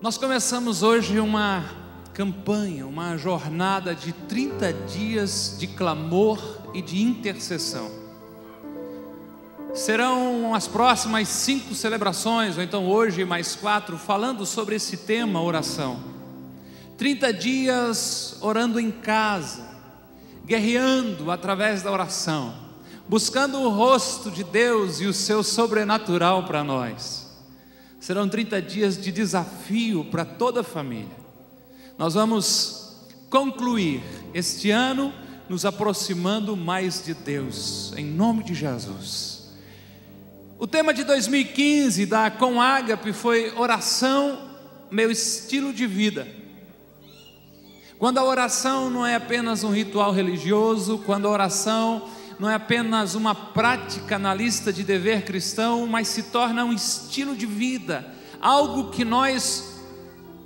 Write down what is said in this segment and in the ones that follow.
Nós começamos hoje uma campanha, uma jornada de 30 dias de clamor e de intercessão. Serão as próximas 5 celebrações, ou então hoje mais 4, falando sobre esse tema, oração. 30 dias orando em casa, guerreando através da oração, buscando o rosto de Deus e o seu sobrenatural para nós. Serão 30 dias de desafio para toda a família. Nós vamos concluir este ano nos aproximando mais de Deus, em nome de Jesus. O tema de 2015 da Com Ágape foi oração, meu estilo de vida. Quando a oração não é apenas um ritual religioso, quando a oração não é apenas uma prática na lista de dever cristão, mas se torna um estilo de vida, algo que nós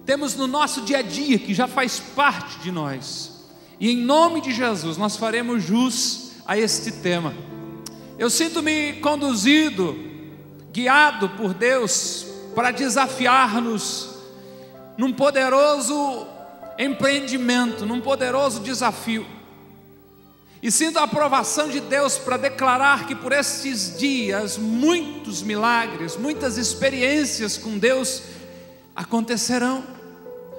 temos no nosso dia a dia, que já faz parte de nós. E em nome de Jesus nós faremos jus a este tema. Eu sinto-me conduzido, guiado por Deus para desafiar-nos num poderoso empreendimento, num poderoso desafio. E sinto a aprovação de Deus para declarar que por estes dias muitos milagres, muitas experiências com Deus acontecerão.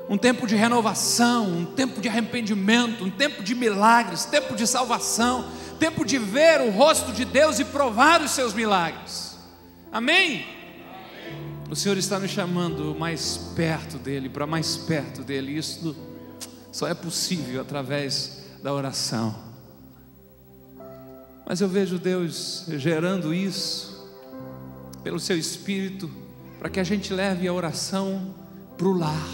Um tempo de renovação, um tempo de arrependimento, um tempo de milagres, tempo de salvação, tempo de ver o rosto de Deus e provar os seus milagres. Amém? O Senhor está nos chamando mais perto dEle, para mais perto dEle. Isso só é possível através da oração. Mas eu vejo Deus gerando isso pelo seu Espírito, para que a gente leve a oração para o lar,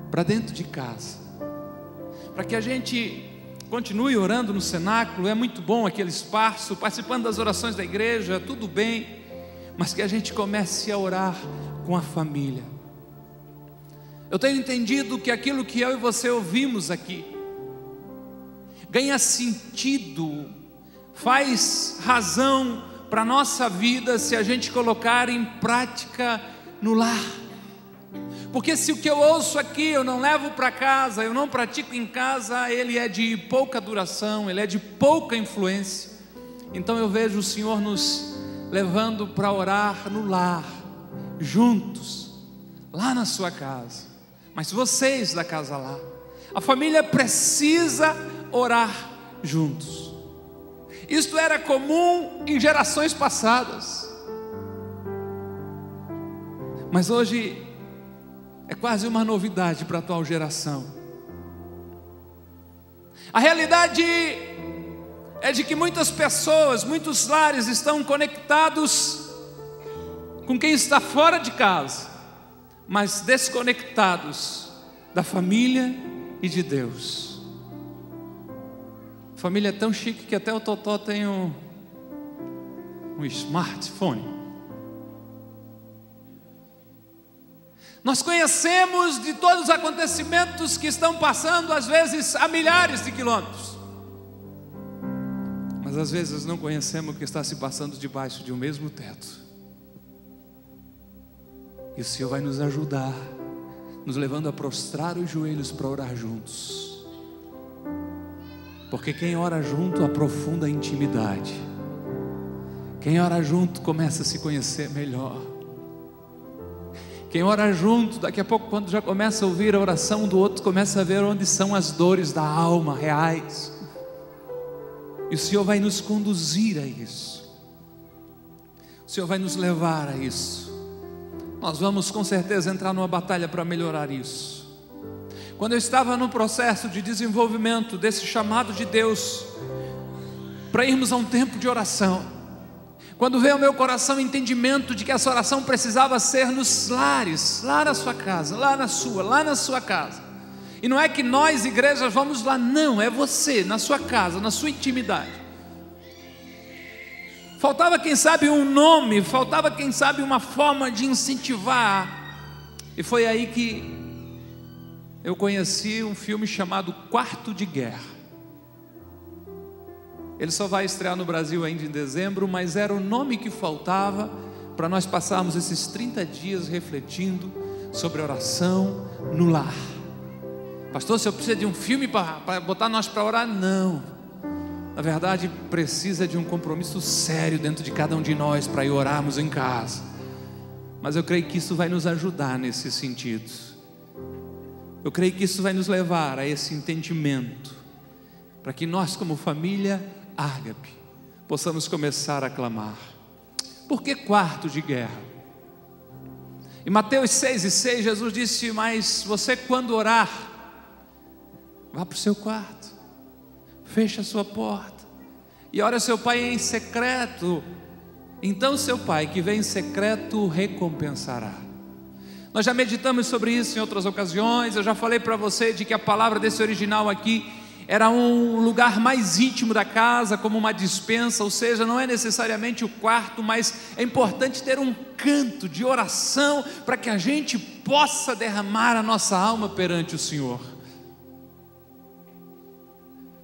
para dentro de casa, para que a gente continue orando no cenáculo. É muito bom aquele espaço, participando das orações da igreja, tudo bem, mas que a gente comece a orar com a família. Eu tenho entendido que aquilo que eu e você ouvimos aqui ganha sentido, faz razão para a nossa vida se a gente colocar em prática no lar. Porque se o que eu ouço aqui eu não levo para casa, eu não pratico em casa, ele é de pouca duração, ele é de pouca influência. Então eu vejo o Senhor nos levando para orar no lar, juntos, lá na sua casa. Mas vocês da casa lá, a família precisa orar juntos. Isto era comum em gerações passadas, mas hoje é quase uma novidade para a atual geração. A realidade é de que muitas pessoas, muitos lares estão conectados com quem está fora de casa, mas desconectados da família e de Deus. A família é tão chique que até o Totó tem um smartphone. Nós conhecemos de todos os acontecimentos que estão passando, às vezes a milhares de quilômetros, mas às vezes não conhecemos o que está se passando debaixo de um mesmo teto. E o Senhor vai nos ajudar, nos levando a prostrar os joelhos para orar juntos. Porque quem ora junto aprofunda a intimidade. Quem ora junto começa a se conhecer melhor. Quem ora junto, daqui a pouco, quando já começa a ouvir a oração do outro, começa a ver onde são as dores da alma reais. E o Senhor vai nos conduzir a isso. O Senhor vai nos levar a isso. Nós vamos com certeza entrar numa batalha para melhorar isso. Quando eu estava no processo de desenvolvimento desse chamado de Deus para irmos a um tempo de oração, quando veio ao meu coração o entendimento de que essa oração precisava ser nos lares, lá na sua casa, lá na sua casa. E não é que nós, igrejas, vamos lá, não, é você, na sua casa, na sua intimidade. Faltava, quem sabe, um nome, faltava, quem sabe, uma forma de incentivar. E foi aí que eu conheci um filme chamado Quarto de Guerra. Ele só vai estrear no Brasil ainda em dezembro, mas era o nome que faltava para nós passarmos esses 30 dias refletindo sobre oração no lar. Pastor, o senhor precisa de um filme para botar nós para orar? Não. Na verdade, precisa de um compromisso sério dentro de cada um de nós para ir orarmos em casa. Mas eu creio que isso vai nos ajudar nesse sentido. Eu creio que isso vai nos levar a esse entendimento, para que nós, como família Ágape, possamos começar a clamar. Por que quarto de guerra? Em Mateus 6:6, Jesus disse: mas você, quando orar, vá para o seu quarto, feche a sua porta e ore ao seu pai em secreto. Então seu pai que vem em secreto recompensará. Nós já meditamos sobre isso em outras ocasiões. Eu já falei para você de que a palavra desse original aqui era um lugar mais íntimo da casa, como uma despensa, ou seja, não é necessariamente o quarto, mas é importante ter um canto de oração para que a gente possa derramar a nossa alma perante o Senhor.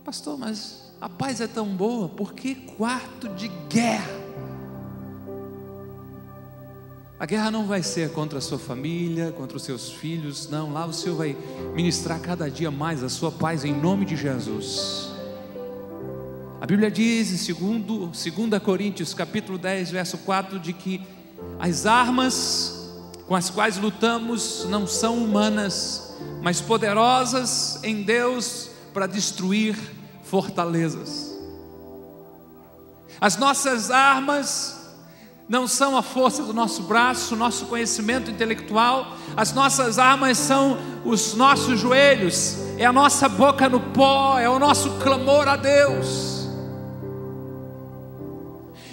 Pastor, mas a paz é tão boa, por que quarto de guerra? A guerra não vai ser contra a sua família, contra os seus filhos, não. Lá o Senhor vai ministrar cada dia mais a sua paz em nome de Jesus. A Bíblia diz em 2 Coríntios capítulo 10, verso 4, de que as armas com as quais lutamos não são humanas, mas poderosas em Deus para destruir fortalezas. As nossas armas não são a força do nosso braço, o nosso conhecimento intelectual. As nossas armas são os nossos joelhos, é a nossa boca no pó, é o nosso clamor a Deus.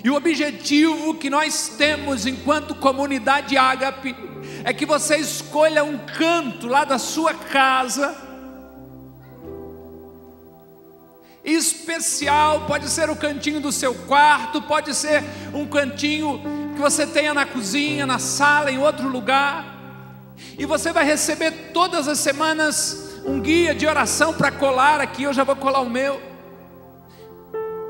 E o objetivo que nós temos enquanto comunidade Ágape é que você escolha um canto lá da sua casa especial. Pode ser o cantinho do seu quarto, pode ser um cantinho que você tenha na cozinha, na sala, em outro lugar. E você vai receber todas as semanas um guia de oração para colar aqui. Eu já vou colar o meu.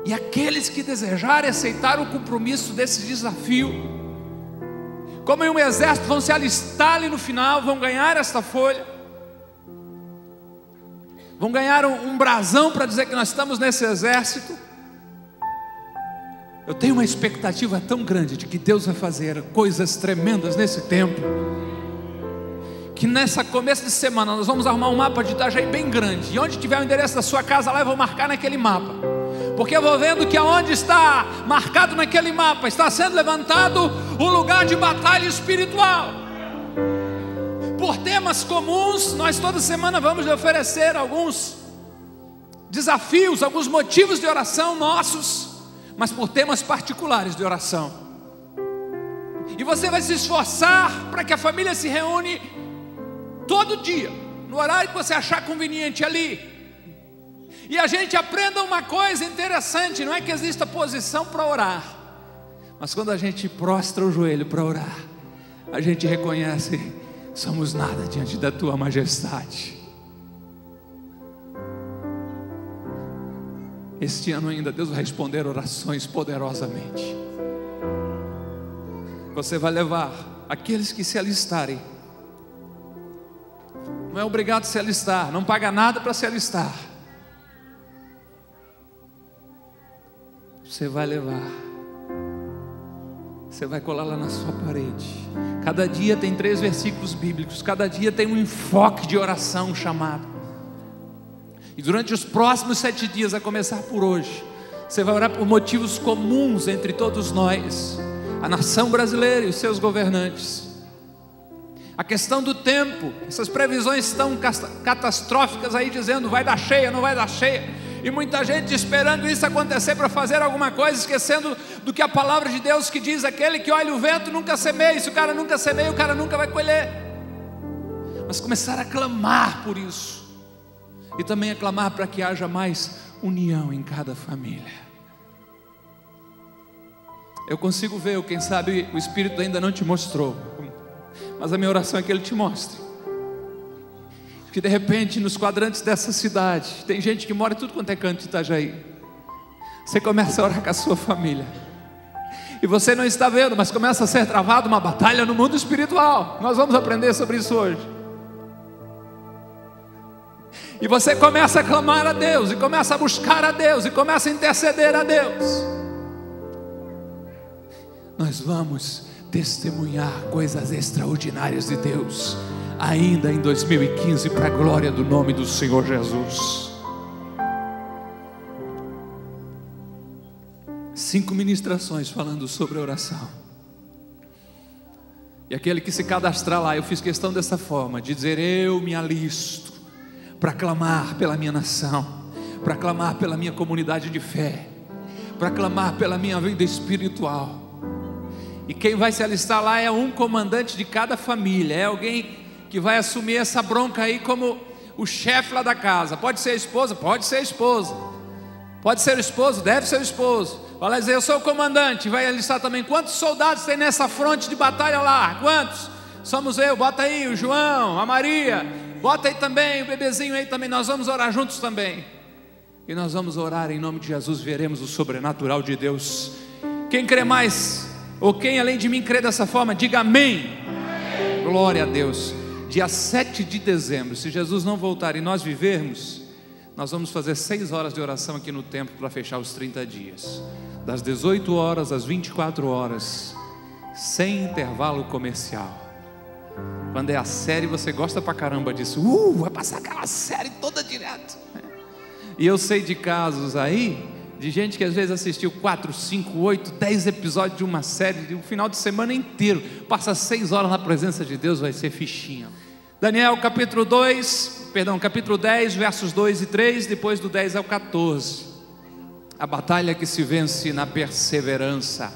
E aqueles que desejarem aceitar o compromisso desse desafio, como em um exército, vão se alistar ali no final, vão ganhar esta folha, vão ganhar um brasão para dizer que nós estamos nesse exército. Eu tenho uma expectativa tão grande de que Deus vai fazer coisas tremendas nesse tempo, que nessa começo de semana nós vamos arrumar um mapa de Itajaí bem grande, e onde tiver o endereço da sua casa lá, eu vou marcar naquele mapa, porque eu vou vendo que aonde está marcado naquele mapa está sendo levantado um lugar de batalha espiritual. Por temas comuns, nós toda semana vamos lhe oferecer alguns desafios, alguns motivos de oração nossos, mas por temas particulares de oração. E você vai se esforçar para que a família se reúne todo dia, no horário que você achar conveniente ali. E a gente aprenda uma coisa interessante: não é que exista posição para orar, mas quando a gente prostra o joelho para orar, a gente reconhece: somos nada diante da tua majestade. Este ano ainda Deus vai responder orações poderosamente. Você vai levar aqueles que se alistarem. Não é obrigado a se alistar, não paga nada para se alistar. Você vai levar, você vai colar lá na sua parede. Cada dia tem 3 versículos bíblicos, cada dia tem um enfoque de oração chamado. E durante os próximos 7 dias, a começar por hoje, você vai orar por motivos comuns entre todos nós, a nação brasileira e os seus governantes. A questão do tempo, essas previsões estão catastróficas aí, dizendo vai dar cheia, não vai dar cheia, e muita gente esperando isso acontecer para fazer alguma coisa, esquecendo do que a palavra de Deus que diz: aquele que olha o vento nunca semeia. Se o cara nunca semeia, o cara nunca vai colher. Mas começar a clamar por isso, e também a clamar para que haja mais união em cada família. Eu consigo ver, quem sabe o Espírito ainda não te mostrou, mas a minha oração é que Ele te mostre, que de repente nos quadrantes dessa cidade, tem gente que mora em tudo quanto é canto de Itajaí, você começa a orar com a sua família, E você não está vendo, mas começa a ser travada uma batalha no mundo espiritual. Nós vamos aprender sobre isso hoje. E você começa a clamar a Deus, e começa a buscar a Deus, e começa a interceder a Deus. Nós vamos testemunhar coisas extraordinárias de Deus, ainda em 2015, para a glória do nome do Senhor Jesus. 5 ministrações falando sobre oração. E aquele que se cadastrar lá, eu fiz questão dessa forma, de dizer: eu me alisto para clamar pela minha nação, para clamar pela minha comunidade de fé, para clamar pela minha vida espiritual. E quem vai se alistar lá é um comandante de cada família, é alguém que vai assumir essa bronca aí como o chefe lá da casa. Pode ser a esposa? Pode ser a esposa. Pode ser o esposo? Deve ser o esposo. Vai dizer: eu sou o comandante. Vai alistar também: quantos soldados tem nessa fronte de batalha lá? Quantos? Somos eu. Bota aí o João, a Maria. Bota aí também o bebezinho aí também. Nós vamos orar juntos também. E nós vamos orar em nome de Jesus. Veremos o sobrenatural de Deus. Quem crê mais, ou quem além de mim crê dessa forma, diga amém. Amém. Glória a Deus. Dia 7 de dezembro, se Jesus não voltar e nós vivermos, nós vamos fazer 6 horas de oração aqui no templo para fechar os 30 dias, das 18 horas às 24 horas, sem intervalo comercial. Quando é a série, você gosta pra caramba disso. Vai passar aquela série toda direto. E eu sei de casos aí, de gente que às vezes assistiu 4, 5, 8, 10 episódios de uma série, de um final de semana inteiro, passa 6 horas na presença de Deus, vai ser fichinha. Daniel capítulo 10, versos 2 e 3, depois do 10 ao 14. A batalha que se vence na perseverança.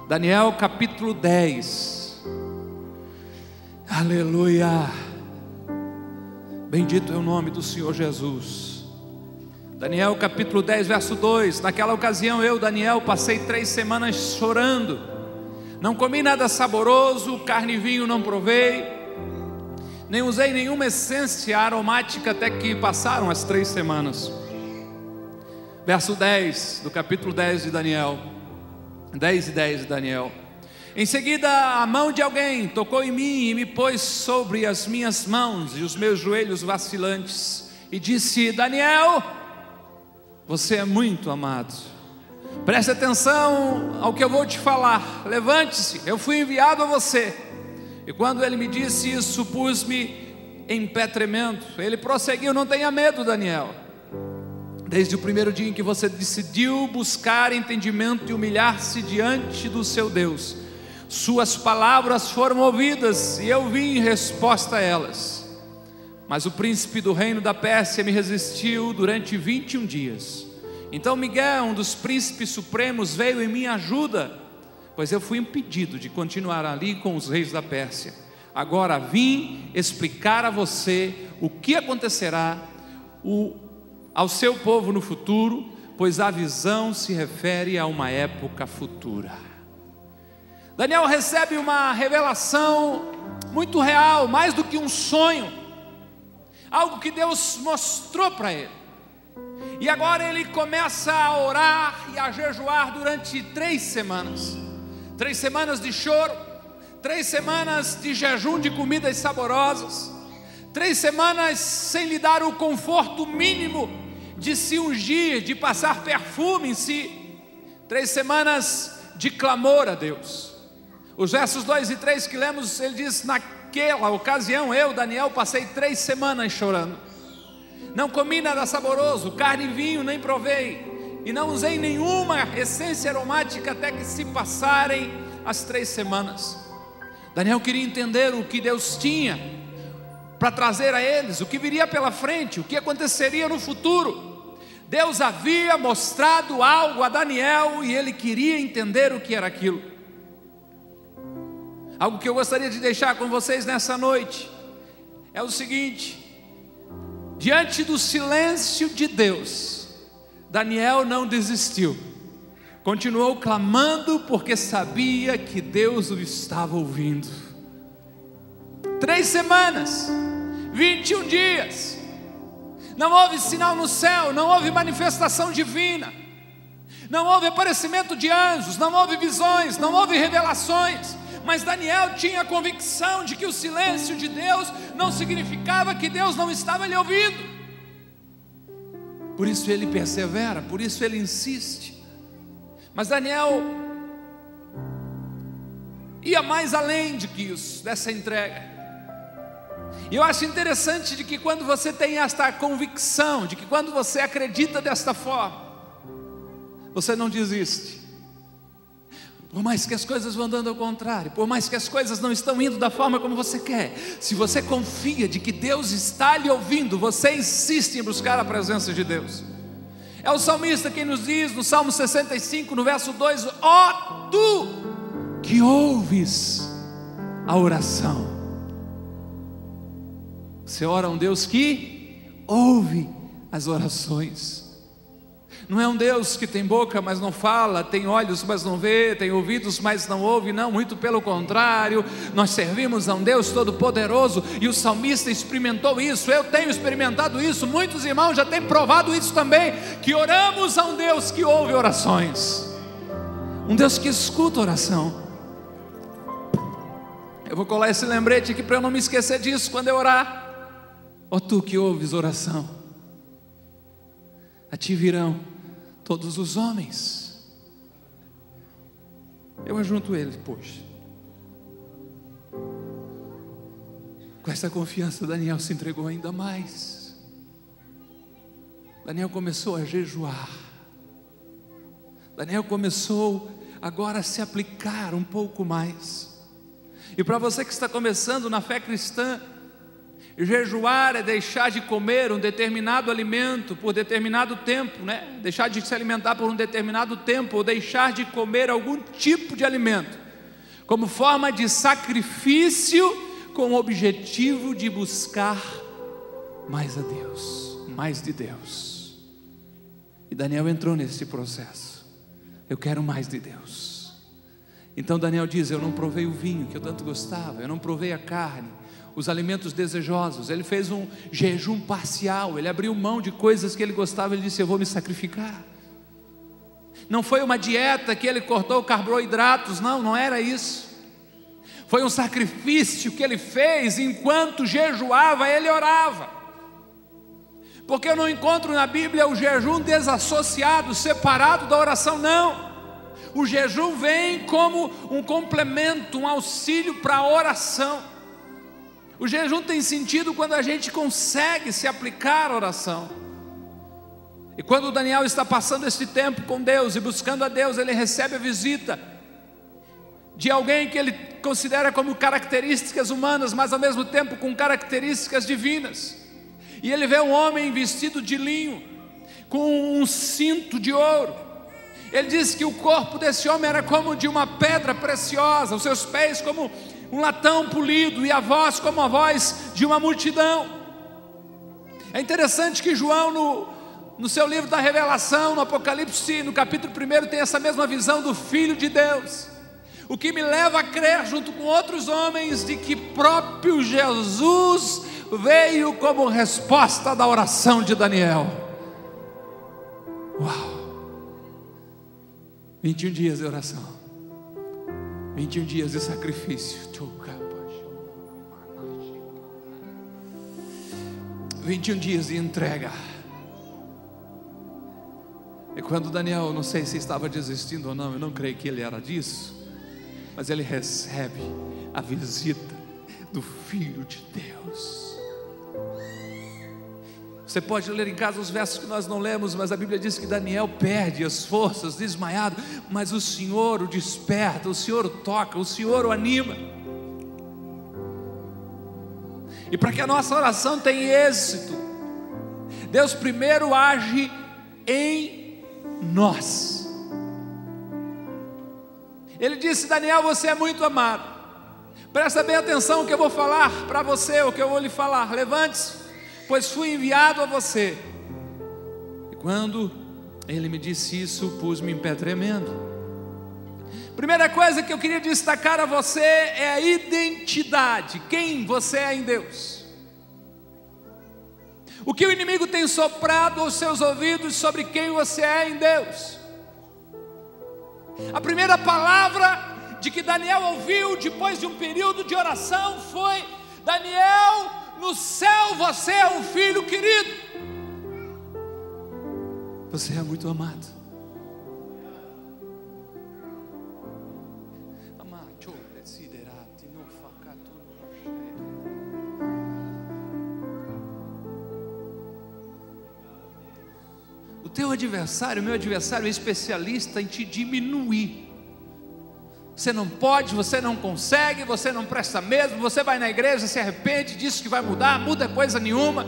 Daniel capítulo 10. Aleluia. Bendito é o nome do Senhor Jesus. Daniel capítulo 10, verso 2. Naquela ocasião eu, Daniel, passei 3 semanas chorando. Não comi nada saboroso, carne e vinho não provei, nem usei nenhuma essência aromática, até que passaram as 3 semanas. Verso 10 do capítulo 10 de Daniel. 10 e 10 de Daniel. Em seguida a mão de alguém tocou em mim e me pôs sobre as minhas mãos e os meus joelhos vacilantes, e disse: Daniel, você é muito amado, preste atenção ao que eu vou te falar, levante-se, eu fui enviado a você. E quando ele me disse isso, pus-me em pé tremendo. Ele prosseguiu: não tenha medo, Daniel. Desde o primeiro dia em que você decidiu buscar entendimento e humilhar-se diante do seu Deus, suas palavras foram ouvidas e eu vim em resposta a elas. Mas o príncipe do reino da Pérsia me resistiu durante 21 dias. Então Miguel, um dos príncipes supremos, veio em minha ajuda, pois eu fui impedido de continuar ali com os reis da Pérsia. Agora vim explicar a você o que acontecerá ao seu povo no futuro, pois a visão se refere a uma época futura. Daniel recebe uma revelação muito real, mais do que um sonho, algo que Deus mostrou para ele. E agora ele começa a orar e a jejuar durante 3 semanas. 3 semanas de choro, 3 semanas de jejum de comidas saborosas, 3 semanas sem lhe dar o conforto mínimo de se ungir, de passar perfume em si. 3 semanas de clamor a Deus. Os versos 2 e 3 que lemos, ele diz: naquela ocasião eu, Daniel, passei 3 semanas chorando. Não comi nada saboroso, carne e vinho nem provei, e não usei nenhuma essência aromática até que se passarem as 3 semanas. Daniel queria entender o que Deus tinha para trazer a eles, o que viria pela frente, o que aconteceria no futuro. Deus havia mostrado algo a Daniel e ele queria entender o que era aquilo. Algo que eu gostaria de deixar com vocês nessa noite é o seguinte: diante do silêncio de Deus, Daniel não desistiu, continuou clamando, porque sabia que Deus o estava ouvindo. 3 semanas, 21 dias, não houve sinal no céu, não houve manifestação divina, não houve aparecimento de anjos, não houve visões, não houve revelações, mas Daniel tinha a convicção de que o silêncio de Deus não significava que Deus não estava lhe ouvindo. Por isso ele persevera, por isso ele insiste. Mas Daniel ia mais além de que isso, dessa entrega. E eu acho interessante de que quando você tem esta convicção, de que quando você acredita desta forma, você não desiste. Por mais que as coisas vão dando ao contrário, por mais que as coisas não estão indo da forma como você quer, se você confia de que Deus está lhe ouvindo, você insiste em buscar a presença de Deus. É o salmista quem nos diz no Salmo 65, no verso 2: ó tu que ouves a oração. Você ora a um Deus que ouve as orações. Não é um Deus que tem boca, mas não fala, tem olhos, mas não vê, tem ouvidos, mas não ouve. Não, muito pelo contrário. Nós servimos a um Deus todo-poderoso, e o salmista experimentou isso. Eu tenho experimentado isso, muitos irmãos já têm provado isso também, que oramos a um Deus que ouve orações, um Deus que escuta oração. Eu vou colar esse lembrete aqui para eu não me esquecer disso quando eu orar. Ó tu que ouves oração, a ti virão todos os homens. Eu ajunto eles, poxa. Com essa confiança, Daniel se entregou ainda mais. Daniel começou a jejuar. Daniel começou agora a se aplicar um pouco mais. E para você que está começando na fé cristã, jejuar é deixar de comer um determinado alimento por determinado tempo, né? Deixar de se alimentar por um determinado tempo, ou deixar de comer algum tipo de alimento, como forma de sacrifício, com o objetivo de buscar mais a Deus, mais de Deus. E Daniel entrou nesse processo. Eu quero mais de Deus. Então Daniel diz: eu não provei o vinho que eu tanto gostava, eu não provei a carne, os alimentos desejosos. Ele fez um jejum parcial, ele abriu mão de coisas que ele gostava. Ele disse: eu vou me sacrificar. Não foi uma dieta que ele cortou carboidratos, não era isso. Foi um sacrifício que ele fez. Enquanto jejuava, ele orava. Porque eu não encontro na Bíblia o jejum desassociado, separado da oração, não. O jejum vem como um complemento, um auxílio para a oração. O jejum tem sentido quando a gente consegue se aplicar à oração. E quando Daniel está passando esse tempo com Deus e buscando a Deus, ele recebe a visita de alguém que ele considera como características humanas, mas ao mesmo tempo com características divinas. E ele vê um homem vestido de linho, com um cinto de ouro. Ele diz que o corpo desse homem era como de uma pedra preciosa, os seus pés como um latão polido, e a voz como a voz de uma multidão. É interessante que João, no seu livro da Revelação, no Apocalipse, no capítulo 1, tem essa mesma visão do Filho de Deus. O que me leva a crer, junto com outros homens, de que próprio Jesus veio como resposta da oração de Daniel. Uau! 21 dias de oração, 21 dias de sacrifício, 21 dias de entrega. E quando Daniel, não sei se estava desistindo ou não, eu não creio que ele era disso, mas ele recebe a visita do Filho de Deus. Você pode ler em casa os versos que nós não lemos, mas a Bíblia diz que Daniel perde as forças, desmaiado, mas o Senhor o desperta, o Senhor o toca, o Senhor o anima. E para que a nossa oração tenha êxito, Deus primeiro age em nós. Ele disse: Daniel, você é muito amado. Presta bem atenção o que eu vou falar para você, o que eu vou lhe falar. Levante-se, pois fui enviado a você. E quando ele me disse isso, pus-me em pé tremendo. Primeira coisa que eu queria destacar a você é a identidade, quem você é em Deus. O que o inimigo tem soprado aos seus ouvidos sobre quem você é em Deus. A primeira palavra de que Daniel ouviu depois de um período de oração foi: Daniel, no céu você é um filho querido. Você é muito amado. O teu adversário, o meu adversário, é especialista em te diminuir. Você não pode, você não consegue, você não presta mesmo. Você vai na igreja, se arrepende, diz que vai mudar, muda coisa nenhuma.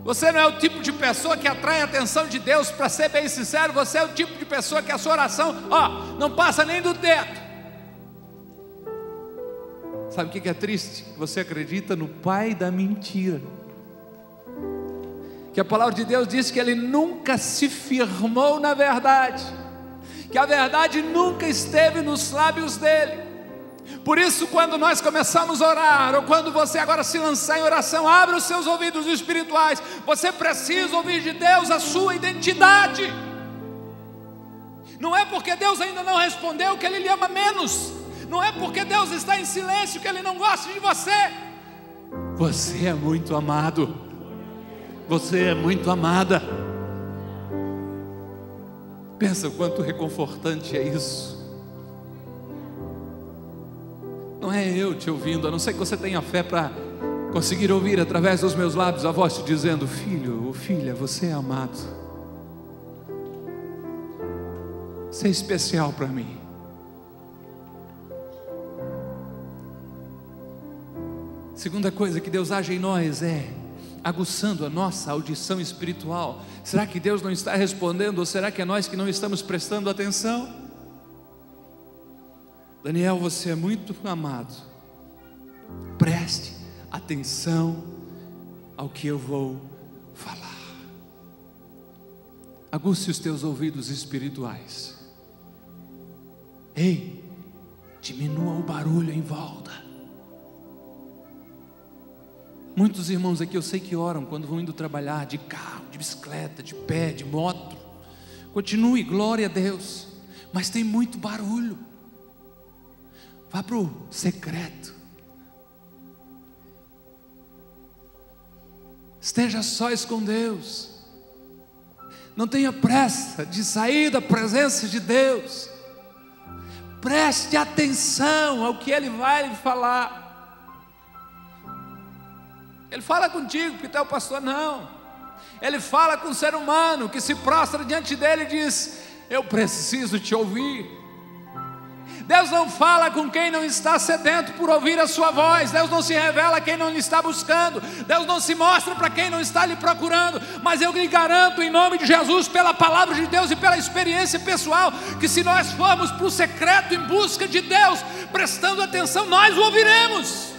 Você não é o tipo de pessoa que atrai a atenção de Deus. Para ser bem sincero, você é o tipo de pessoa que a sua oração, não passa nem do teto. Sabe o que é triste? Você acredita no pai da mentira, que a palavra de Deus diz que ele nunca se firmou na verdade, que a verdade nunca esteve nos lábios dele. Por isso, quando nós começamos a orar, ou quando você agora se lançar em oração, abra os seus ouvidos espirituais. Você precisa ouvir de Deus a sua identidade. Não é porque Deus ainda não respondeu que Ele lhe ama menos. Não é porque Deus está em silêncio que Ele não gosta de você. Você é muito amado. Você é muito amada. Pensa o quanto reconfortante é isso. Não é eu te ouvindo, a não ser que você tenha fé para conseguir ouvir através dos meus lábios a voz te dizendo: filho ou filha, você é amado. Você é especial para mim. Segunda coisa que Deus age em nós é aguçando a nossa audição espiritual. Será que Deus não está respondendo, ou será que é nós que não estamos prestando atenção? Daniel, você é muito amado. Preste atenção ao que eu vou falar. Aguce os teus ouvidos espirituais. Ei, diminua o barulho em volta. Muitos irmãos aqui eu sei que oram quando vão indo trabalhar, de carro, de bicicleta, de pé, de moto. Continue, glória a Deus. Mas tem muito barulho. Vá para o secreto. Esteja sós com Deus. Não tenha pressa de sair da presença de Deus. Preste atenção ao que Ele vai lhe falar. Ele fala contigo porque tu é o pastor, não. Ele fala com o ser humano que se prostra diante dele e diz: eu preciso te ouvir. Deus não fala com quem não está sedento por ouvir a sua voz. Deus não se revela a quem não lhe está buscando. Deus não se mostra para quem não está lhe procurando. Mas eu lhe garanto, em nome de Jesus, pela palavra de Deus e pela experiência pessoal, que se nós formos para o secreto em busca de Deus, prestando atenção, nós o ouviremos.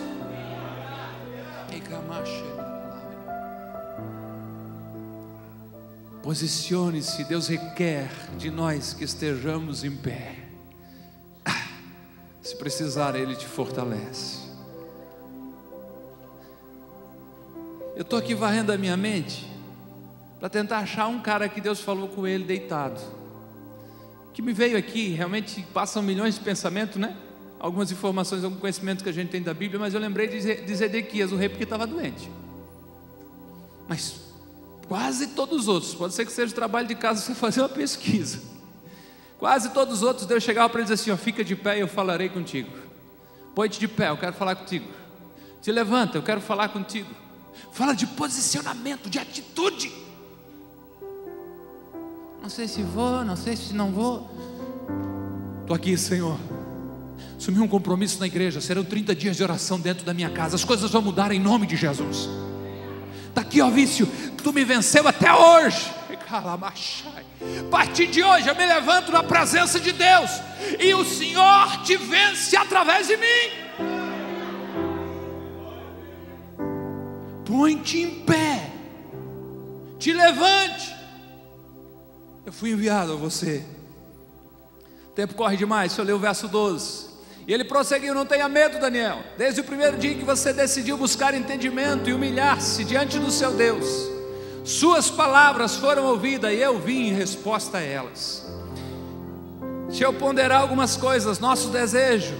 Posicione-se. Deus requer de nós que estejamos em pé. Se precisar, Ele te fortalece. Eu estou aqui varrendo a minha mente para tentar achar um cara que Deus falou com ele deitado, que me veio aqui. Realmente passam milhões de pensamentos, né? Algumas informações, algum conhecimento que a gente tem da Bíblia, mas eu lembrei de Zedequias, o rei, porque estava doente. Mas quase todos os outros, pode ser que seja o trabalho de casa você fazer uma pesquisa, quase todos os outros, Deus chegava para eles assim: fica de pé e eu falarei contigo. Põe-te de pé, eu quero falar contigo. Se levanta, eu quero falar contigo. Fala de posicionamento, de atitude. Não sei se vou, não sei se não vou. Estou aqui, Senhor. Assumi um compromisso na igreja. Serão 30 dias de oração dentro da minha casa. As coisas vão mudar em nome de Jesus. Está aqui, ó vício. Tu me venceu até hoje. A partir de hoje eu me levanto na presença de Deus, e o Senhor te vence através de mim. Põe-te em pé. Te levante. Eu fui enviado a você. O tempo corre demais. Deixa eu ler o verso 12. E ele prosseguiu: não tenha medo, Daniel. Desde o primeiro dia que você decidiu buscar entendimento e humilhar-se diante do seu Deus, suas palavras foram ouvidas e eu vim em resposta a elas. Deixa eu ponderar algumas coisas. Nosso desejo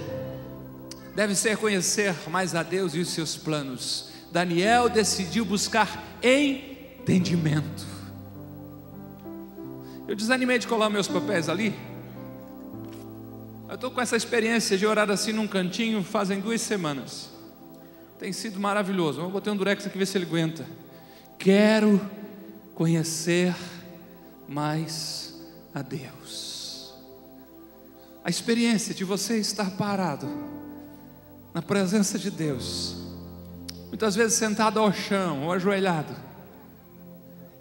deve ser conhecer mais a Deus e os seus planos. Daniel decidiu buscar entendimento. Eu desanimei de colar meus papéis ali. Eu estou com essa experiência de orar assim num cantinho fazem 2 semanas. Tem sido maravilhoso. Eu botei um durex aqui, ver se ele aguenta. Quero conhecer mais a Deus. A experiência de você estar parado na presença de Deus, muitas vezes sentado ao chão ou ajoelhado,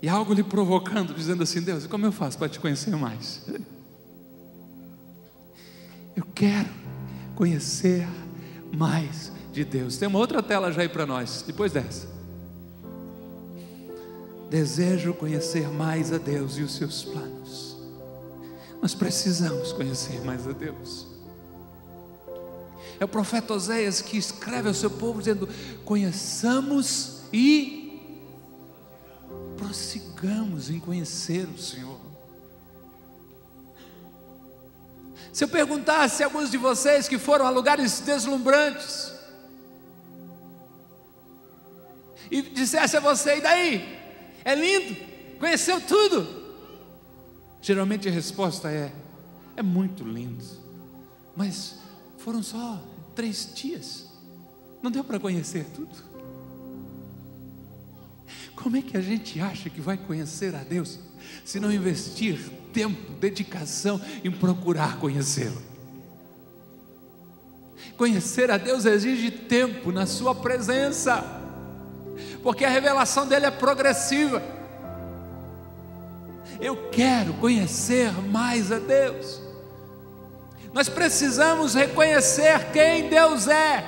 e algo lhe provocando, dizendo assim: Deus, como eu faço para te conhecer mais? Eu quero conhecer mais de Deus. Tem uma outra tela já aí para nós, depois dessa. Desejo conhecer mais a Deus e os seus planos. Nós precisamos conhecer mais a Deus. É o profeta Oséias que escreve ao seu povo dizendo: conheçamos e prossigamos em conhecer o Senhor. Se eu perguntasse a alguns de vocês que foram a lugares deslumbrantes e dissesse a você: e daí? É lindo? Conheceu tudo? Geralmente a resposta é muito lindo, mas foram só 3 dias, não deu para conhecer tudo. Como é que a gente acha que vai conhecer a Deus se não investir tempo, dedicação em procurar conhecê-lo? Conhecer a Deus exige tempo na sua presença, porque a revelação dele é progressiva. Eu quero conhecer mais a Deus. Nós precisamos reconhecer quem Deus é.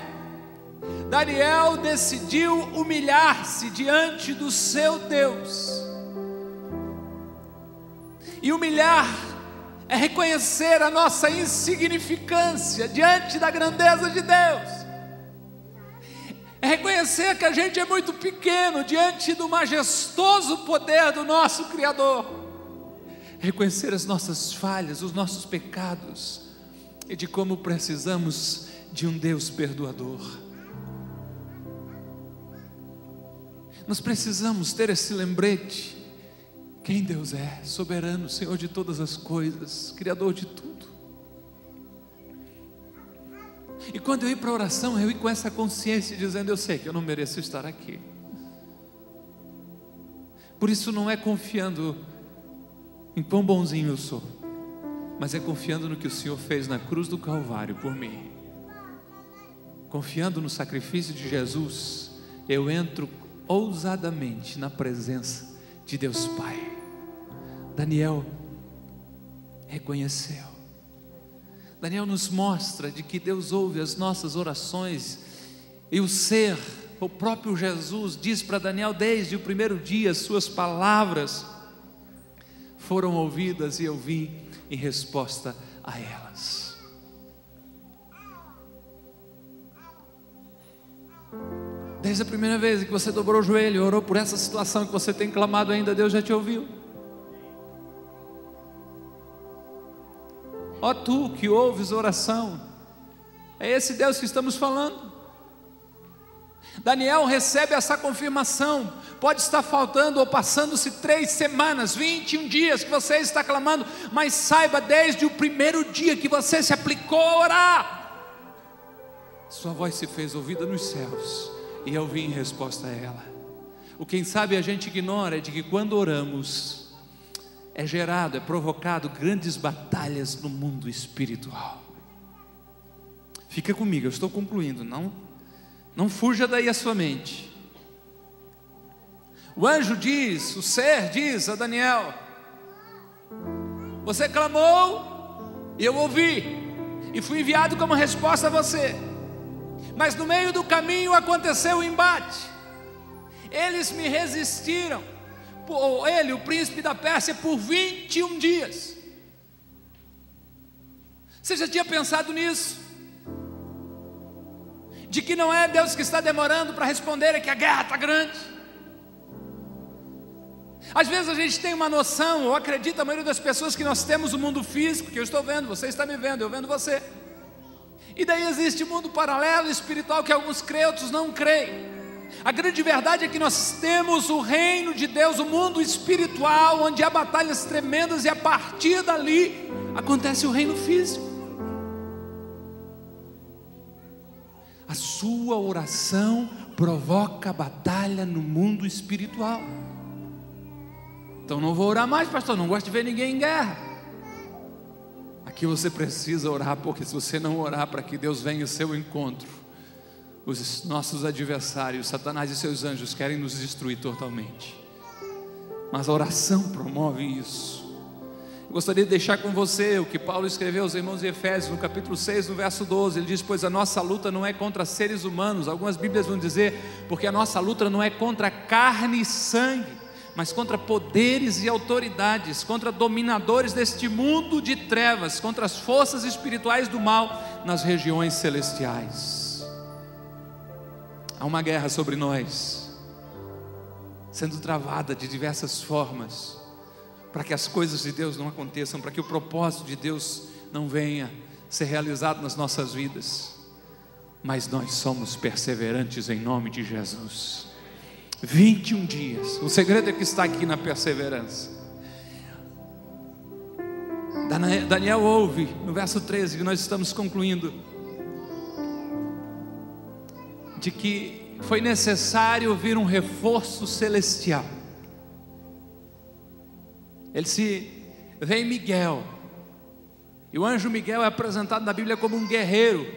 Daniel decidiu humilhar-se diante do seu Deus. E humilhar é reconhecer a nossa insignificância diante da grandeza de Deus. É reconhecer que a gente é muito pequeno diante do majestoso poder do nosso Criador. É reconhecer as nossas falhas, os nossos pecados, e de como precisamos de um Deus perdoador. Nós precisamos ter esse lembrete: quem Deus é, soberano, Senhor de todas as coisas, Criador de tudo. E quando eu ir para a oração, eu ir com essa consciência, dizendo: eu sei que eu não mereço estar aqui. Por isso não é confiando em quão bonzinho eu sou, mas é confiando no que o Senhor fez na cruz do Calvário por mim. Confiando no sacrifício de Jesus, eu entro ousadamente na presença de Deus Pai. Daniel reconheceu. Daniel nos mostra de que Deus ouve as nossas orações, e o próprio Jesus diz para Daniel desde o primeiro dia: suas palavras foram ouvidas e eu vim em resposta a elas. Desde a primeira vez que você dobrou o joelho e orou por essa situação que você tem clamado ainda, Deus já te ouviu. Ó tu que ouves oração, é esse Deus que estamos falando. Daniel recebe essa confirmação. Pode estar faltando ou passando-se 3 semanas, 21 dias que você está clamando, mas saiba, desde o primeiro dia que você se aplicou a orar, sua voz se fez ouvida nos céus, e eu vim em resposta a ela. O quem sabe a gente ignora é de que quando oramos, é provocado grandes batalhas no mundo espiritual. Fica comigo, eu estou concluindo, não fuja daí a sua mente. O anjo diz, o ser diz a Daniel: você clamou e eu ouvi, e fui enviado como resposta a você. Mas no meio do caminho aconteceu o embate. Eles me resistiram, ele, o príncipe da Pérsia, por 21 dias. Você já tinha pensado nisso? De que não é Deus que está demorando para responder, é que a guerra está grande. Às vezes a gente tem uma noção, ou acredita a maioria das pessoas, que nós temos o mundo físico, que eu estou vendo, você está me vendo, eu vendo você. E daí existe o mundo paralelo, espiritual, que alguns creem, outros não creem. A grande verdade é que nós temos o reino de Deus, o mundo espiritual, onde há batalhas tremendas, e a partir dali acontece o reino físico. A sua oração provoca batalha no mundo espiritual. Então não vou orar mais, pastor, não gosto de ver ninguém em guerra. Aqui você precisa orar, porque se você não orar para que Deus venha ao seu encontro, os nossos adversários, Satanás e seus anjos, querem nos destruir totalmente. Mas a oração promove isso. Eu gostaria de deixar com você o que Paulo escreveu aos irmãos de Efésios, no capítulo 6, no verso 12. Ele diz: pois a nossa luta não é contra seres humanos. Algumas bíblias vão dizer, porque a nossa luta não é contra carne e sangue, mas contra poderes e autoridades, contra dominadores deste mundo de trevas, contra as forças espirituais do mal nas regiões celestiais. Há uma guerra sobre nós, sendo travada de diversas formas, para que as coisas de Deus não aconteçam, para que o propósito de Deus não venha ser realizado nas nossas vidas. Mas nós somos perseverantes em nome de Jesus. 21 dias, o segredo é que está aqui na perseverança. Daniel ouve no verso 13, que nós estamos concluindo, de que foi necessário vir um reforço celestial. Vem Miguel, e o anjo Miguel é apresentado na Bíblia como um guerreiro,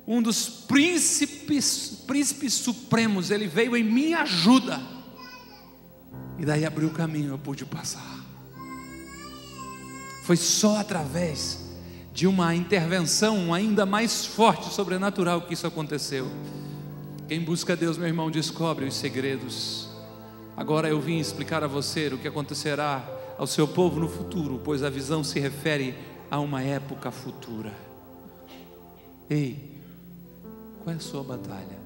um dos príncipes supremos. Ele veio em minha ajuda, e daí abriu o caminho, eu pude passar. Foi só através de uma intervenção ainda mais forte, sobrenatural, que isso aconteceu. Quem busca Deus, meu irmão, descobre os segredos. Agora eu vim explicar a você o que acontecerá ao seu povo no futuro, pois a visão se refere a uma época futura. Ei, qual é a sua batalha?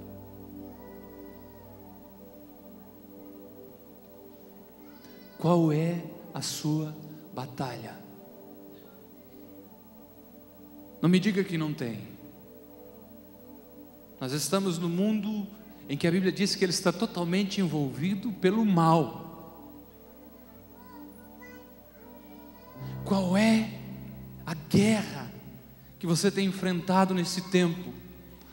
Qual é a sua batalha? Não me diga que não tem. Nós estamos no mundo em que a Bíblia diz que ele está totalmente envolvido pelo mal. Qual é a guerra que você tem enfrentado nesse tempo?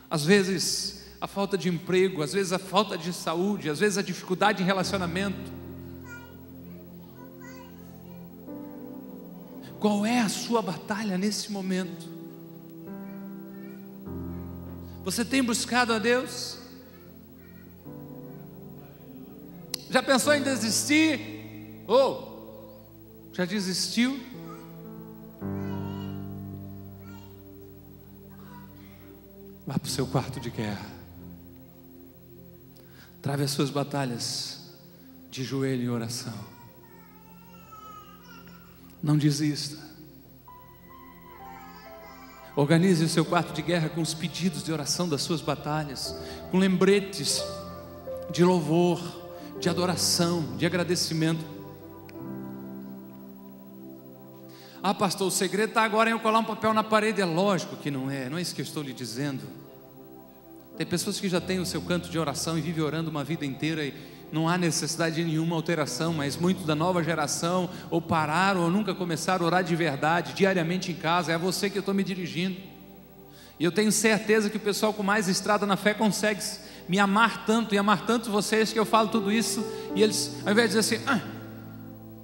Às vezes a falta de emprego, às vezes a falta de saúde, às vezes a dificuldade em relacionamento. Qual é a sua batalha nesse momento? Você tem buscado a Deus? Já pensou em desistir? Ou já desistiu? Vá para o seu quarto de guerra. Trave as suas batalhas de joelho em oração. Não desista. Organize o seu quarto de guerra com os pedidos de oração das suas batalhas, com lembretes de louvor, de adoração, de agradecimento. Ah, pastor, o segredo está agora em eu colar um papel na parede. É lógico que não é isso que eu estou lhe dizendo. Tem pessoas que já têm o seu canto de oração e vivem orando uma vida inteira e não há necessidade de nenhuma alteração, mas muitos da nova geração ou pararam ou nunca começaram a orar de verdade, diariamente em casa. É a você que eu estou me dirigindo. E eu tenho certeza que o pessoal com mais estrada na fé consegue me amar tanto e amar tanto vocês, que eu falo tudo isso e eles, ao invés de dizer assim,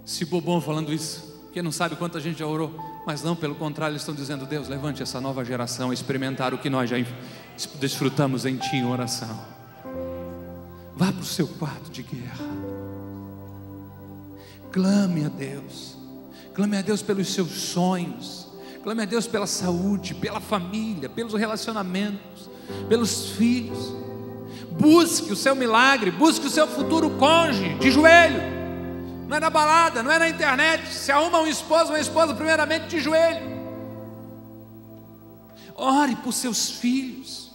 esse bobão falando isso, porque não sabe quanta gente já orou. Mas não, pelo contrário, eles estão dizendo: Deus, levante essa nova geração a experimentar o que nós já desfrutamos em Ti em oração. Vá para o seu quarto de guerra, clame a Deus. Clame a Deus pelos seus sonhos, clame a Deus pela saúde, pela família, pelos relacionamentos, pelos filhos. Busque o seu milagre, busque o seu futuro cônjuge de joelho. Não é na balada, não é na internet. Se arruma um esposo, uma esposa, primeiramente de joelho. Ore por seus filhos,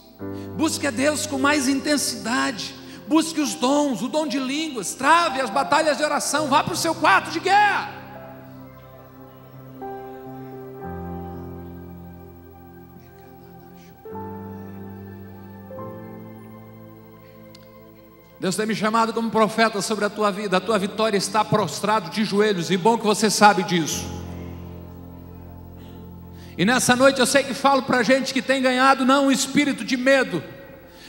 busque a Deus com mais intensidade, busque os dons, o dom de línguas, trave as batalhas de oração, vá para o seu quarto de guerra. Deus tem me chamado como profeta sobre a tua vida. A tua vitória está prostrado de joelhos, e bom que você sabe disso. E nessa noite eu sei que falo para gente que tem ganhado não um espírito de medo,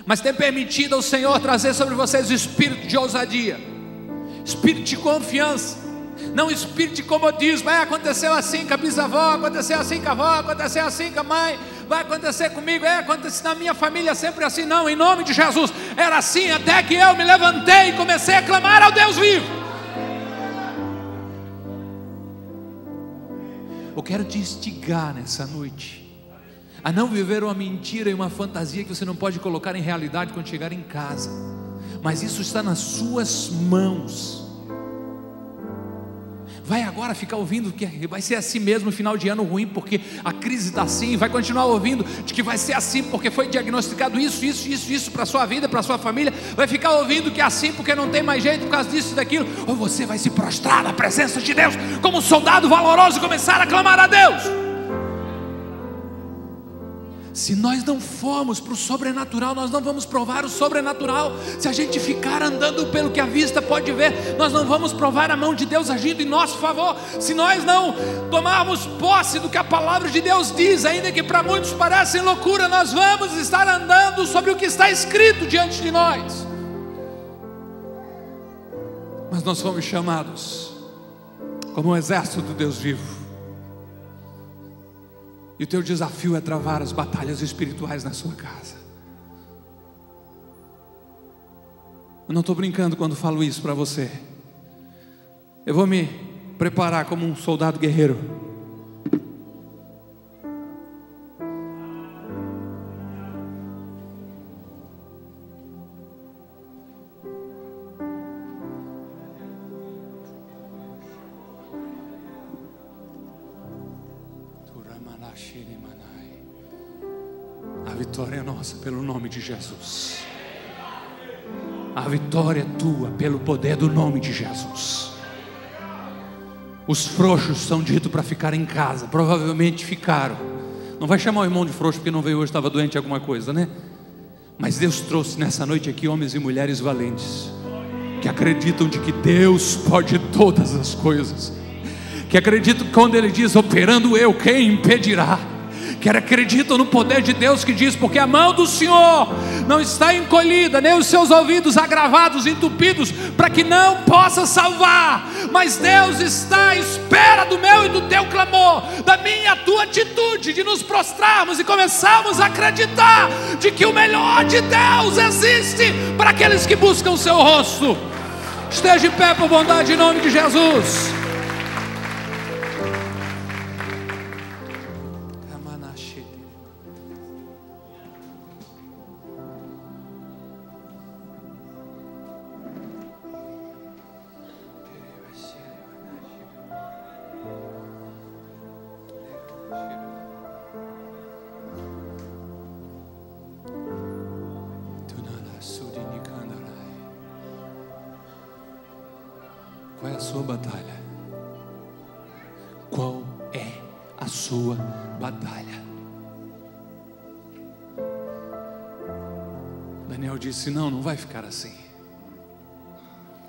mas tem permitido ao Senhor trazer sobre vocês o espírito de ousadia, espírito de confiança, não espírito de comodismo. Aconteceu assim com a bisavó, aconteceu assim com a avó, aconteceu assim com a mãe, vai acontecer comigo, acontece na minha família sempre assim. Não, em nome de Jesus, era assim até que eu me levantei e comecei a clamar ao Deus vivo. Eu quero te instigar nessa noite a não viver uma mentira e uma fantasia que você não pode colocar em realidade quando chegar em casa, mas isso está nas suas mãos. Vai agora ficar ouvindo que vai ser assim mesmo, final de ano ruim, porque a crise está assim. Vai continuar ouvindo de que vai ser assim, porque foi diagnosticado isso para a sua vida, para a sua família. Vai ficar ouvindo que é assim, porque não tem mais jeito por causa disso e daquilo. Ou você vai se prostrar na presença de Deus, como um soldado valoroso, e começar a clamar a Deus. Se nós não formos para o sobrenatural, nós não vamos provar o sobrenatural. Se a gente ficar andando pelo que a vista pode ver, nós não vamos provar a mão de Deus agindo em nosso favor. Se nós não tomarmos posse do que a palavra de Deus diz, ainda que para muitos pareça loucura, nós vamos estar andando sobre o que está escrito diante de nós. Mas nós fomos chamados como um exército do Deus vivo. E o teu desafio é travar as batalhas espirituais na sua casa. Eu não estou brincando quando falo isso para você. Eu vou me preparar como um soldado guerreiro. A vitória é nossa pelo nome de Jesus. A vitória é tua pelo poder do nome de Jesus. Os frouxos são ditos para ficar em casa. Provavelmente ficaram. Não vai chamar o irmão de frouxo porque não veio hoje, estava doente alguma coisa, né? Mas Deus trouxe nessa noite aqui homens e mulheres valentes, que acreditam de que Deus pode todas as coisas, que acreditam que quando Ele diz operando eu, quem impedirá? Que acreditam no poder de Deus, que diz, porque a mão do Senhor não está encolhida, nem os seus ouvidos agravados, entupidos, para que não possa salvar, mas Deus está à espera do meu e do teu clamor, da minha e a tua atitude, de nos prostrarmos e começarmos a acreditar de que o melhor de Deus existe para aqueles que buscam o seu rosto. Esteja em pé por bondade em nome de Jesus. Qual é a sua batalha? Qual é a sua batalha? Daniel disse, não vai ficar assim.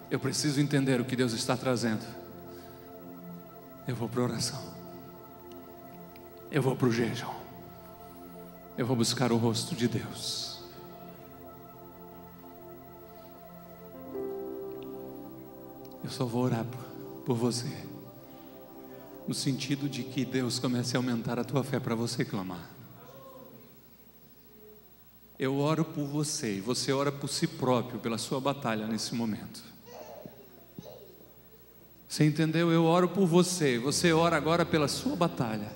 Eu preciso entender o que Deus está trazendo. Eu vou para a oração. Eu vou para o jejum. Eu vou buscar o rosto de Deus. Eu só vou orar por você, no sentido de que Deus comece a aumentar a tua fé para você clamar. Eu oro por você, e você ora por si próprio, pela sua batalha nesse momento. Você entendeu? Eu oro por você, você ora agora pela sua batalha.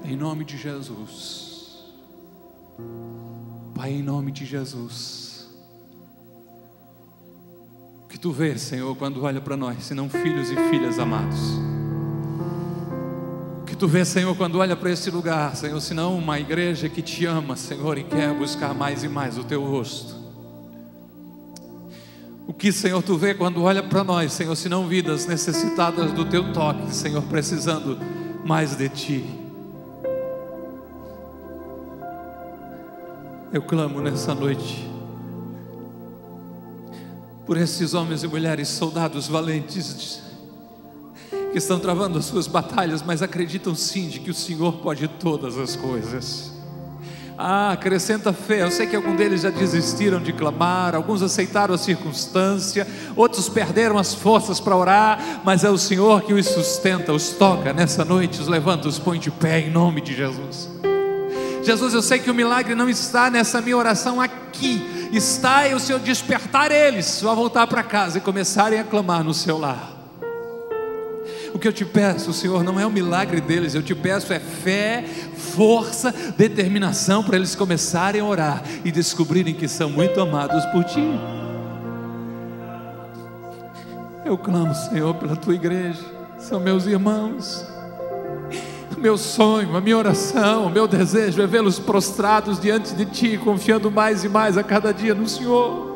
Em nome de Jesus. Pai, em nome de Jesus. O que tu vês, Senhor, quando olha para nós, senão filhos e filhas amados? O que Tu vê, Senhor, quando olha para esse lugar, Senhor, senão uma igreja que te ama, Senhor, e quer buscar mais e mais o teu rosto. O que, Senhor, Tu vê quando olha para nós, Senhor, senão vidas necessitadas do Teu toque, Senhor, precisando mais de Ti. Eu clamo nessa noite por esses homens e mulheres, soldados valentes, que estão travando as suas batalhas, mas acreditam sim de que o Senhor pode todas as coisas. Acrescenta fé. Eu sei que alguns deles já desistiram de clamar, alguns aceitaram a circunstância, outros perderam as forças para orar, mas é o Senhor que os sustenta, os toca nessa noite, os levanta, os põe de pé em nome de Jesus. Jesus, eu sei que o milagre não está nessa minha oração aqui, está em o Senhor despertar eles a voltar para casa e começarem a clamar no seu lar. O que eu te peço, Senhor, não é o milagre deles, eu te peço é fé, força, determinação para eles começarem a orar e descobrirem que são muito amados por Ti. Eu clamo, Senhor, pela Tua igreja, são meus irmãos. O meu sonho, a minha oração, o meu desejo é vê-los prostrados diante de Ti, confiando mais e mais a cada dia no Senhor.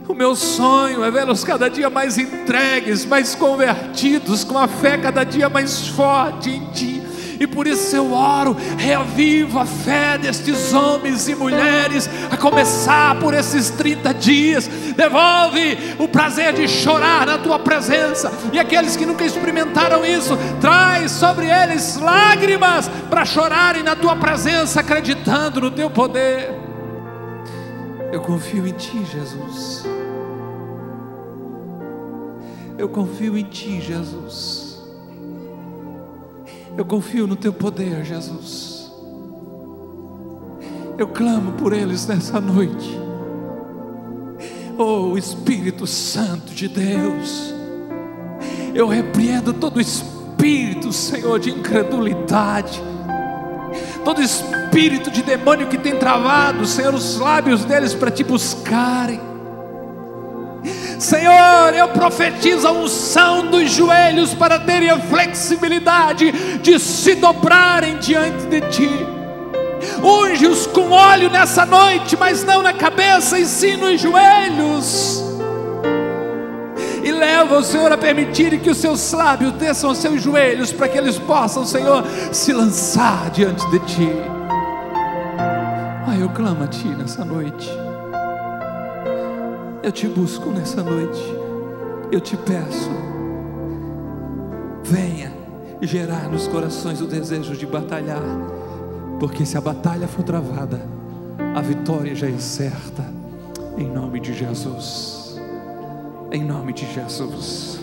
O meu sonho é vê-los cada dia mais entregues, mais convertidos, com a fé cada dia mais forte em Ti. E por isso eu oro, reaviva a fé destes homens e mulheres, a começar por esses 30 dias. Devolve o prazer de chorar na Tua presença. E aqueles que nunca experimentaram isso, traz sobre eles lágrimas para chorarem na Tua presença, acreditando no Teu poder. Eu confio em Ti, Jesus. Eu confio em Ti, Jesus. Eu confio no Teu poder, Jesus. Eu clamo por eles nessa noite. Oh, Espírito Santo de Deus, eu repreendo todo espírito, Senhor, de incredulidade, todo espírito de demônio que tem travado, Senhor, os lábios deles para Te buscarem. Senhor, eu profetizo a unção dos joelhos para terem a flexibilidade de se dobrarem diante de Ti. Unge-os com óleo nessa noite, mas não na cabeça, e sim nos joelhos. E leva o Senhor a permitir que os seus lábios desçam aos seus joelhos, para que eles possam, Senhor, se lançar diante de Ti. Eu clamo a Ti nessa noite. Eu Te busco nessa noite. Eu Te peço, venha gerar nos corações o desejo de batalhar, porque se a batalha for travada, a vitória já é certa. Em nome de Jesus. Em nome de Jesus.